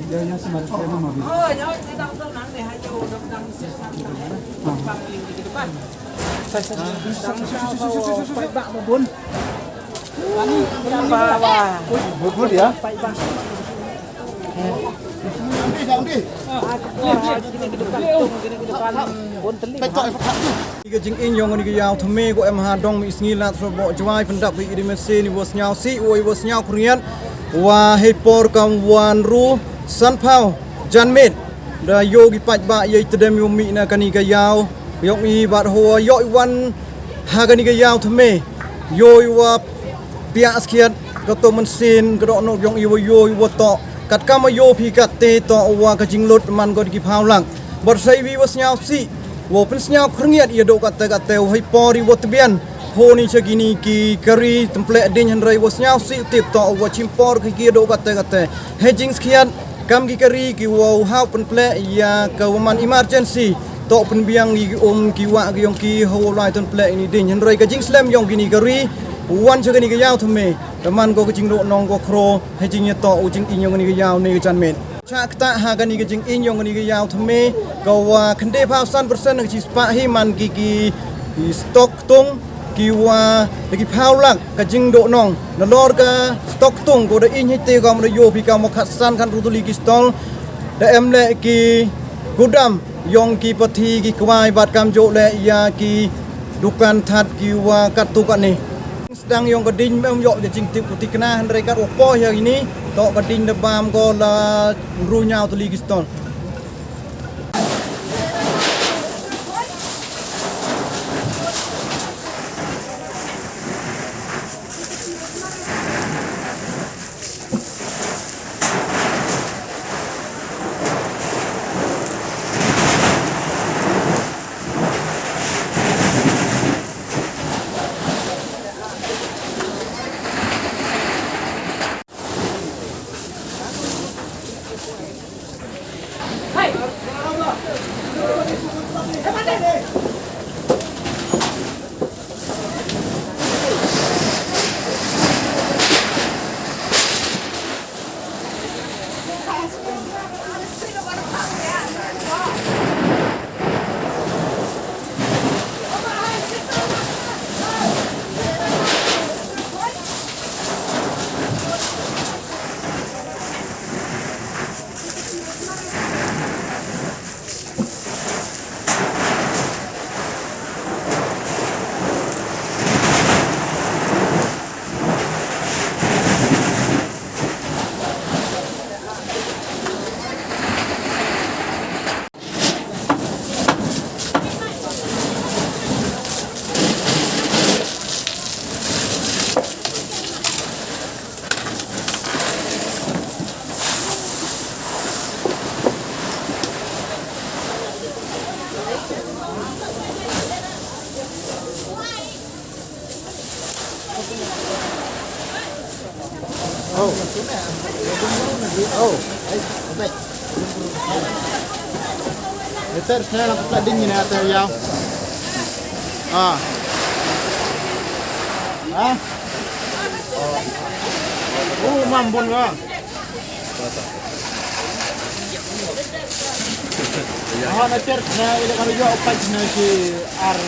Idealnya sebenarnya memang bisa. Oh, jangan tidak tahu nanti hanya udah bang di depan. Saya bak bun. Ini berapa wah? Bubur ya? Cái chính in yong cái yao thầm mê của em Hà Đông Mỹ nghi là thọ bộ chwai phần đập bị đi men xe ni vos nhau si oi vos nhau Korean wa hepor kam wan ru san phao jan met da yogi pach ba ye tedem yo mi na kani cái yao yong i bat ho yoi wan ha kani cái yao thầm mê yoi wa pia skiat ka to man sin ka do no yong i wo yoi wo to kat kama yo phi kat te to wa ka jing lot man god ki phao lang bot sai vi vos nhau si wo pen snya khringiat ia do kata hoi pori wo tbian honi chagini ki kari temple din han rai wo snya si tip to wo chimpor ki do kata hedging skian kam ki kari ki wo how pen ple ya ka man emergency to pen biang ki ki wa ki yong ki ho lai ton ple ni din han rai ka jing slam yong kini kari wan chagini ka yaw thme taman ko jing do nong ko kro hedging ya to jing in yong ni ka yaw ni chan men Chak tak hagan ni kejing in yong ni kejauh thame kau kende phao 100% ng chispa hi man ki stock tung kiwa lagi phao lak kejing do nong na lor ka stock tung ko da in hi te kam da yo pi kam khat san kan rutuli ki stol da em le ki gudam yong ki pathi ki kwai bat kam jo le ya ki dukan that kiwa kat tu kat ni sedang yong keding mem yo jing tip putih kena handai kat opo hari ini tok keding debam ko la runyau tu ligi stol Itu saya nak pula dingin ya teh ya. Mambun wa. Nak cer na ile kalau yo opat na si ar